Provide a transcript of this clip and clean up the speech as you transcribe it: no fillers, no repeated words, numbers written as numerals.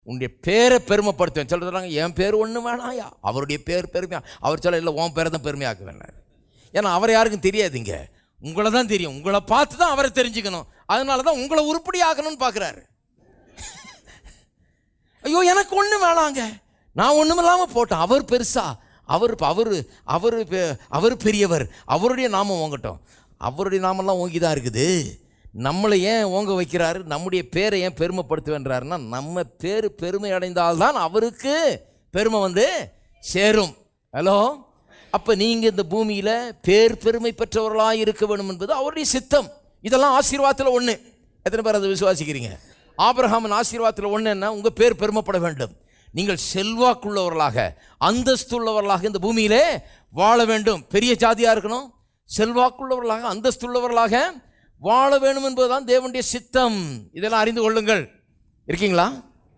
உன்னுடைய பேரை பெருமைப்படுத்துவேன். சொல்ல சொல்கிறாங்க, என் பேர் ஒன்று வேணாயா, அவருடைய பேர் பெருமையாக. அவர் சொல்ல, இல்லை உன் பேரை தான் பெருமையாக்க வேணார். ஏன்னா அவரை யாருக்கும் தெரியாதுங்க, உங்களை தான் தெரியும். உங்களை பார்த்து தான் அவரை தெரிஞ்சுக்கணும். அதனால தான் உங்களை உருப்படி ஆக்கணும்னு பார்க்குறாரு. ஐயோ எனக்கு ஒன்று வேணாங்க, நான் ஒன்றும் இல்லாமல் போட்டேன், அவர் பெருசா, அவர் அவர் பெரியவர், அவருடைய நாமம் ஓங்கட்டும். அவருடைய நாமெல்லாம் ஓங்கி தான் இருக்குது. நம்மளை ஏன் ஓங்க வைக்கிறாரு, நம்முடைய பேரை ஏன் பெருமைப்படுத்துவேன்றாருன்னா, நம்ம பேர் பெருமை அடைந்தால்தான் அவருக்கு பெருமை வந்து சேரும். ஹலோ, அப்போ நீங்கள் இந்த பூமியில் பேர் பெருமை பெற்றவர்களாக இருக்க வேணும் என்பது அவருடைய சித்தம். இதெல்லாம் ஆசீர்வாதத்தில் ஒன்று. எத்தனை பேர் அதை விசுவாசிக்கிறீங்க? ஆபிரகாமின் ஆசீர்வாதத்தில் ஒன்று என்ன? உங்கள் பேர் பெருமைப்பட வேண்டும். நீங்கள் செல்வாக்குள்ளவர்களாக, அந்தஸ்துள்ளவர்களாக இந்த பூமியிலே வாழ வேண்டும். பெரிய ஜாதியாக இருக்கணும், செல்வாக்குள்ளவர்களாக, அந்தஸ்துள்ளவர்களாக வாழ வேண்டும் என்பதுதான் தேவனுடைய சித்தம். இதெல்லாம் அறிந்து கொள்ளுங்கள். இருக்கீங்களா?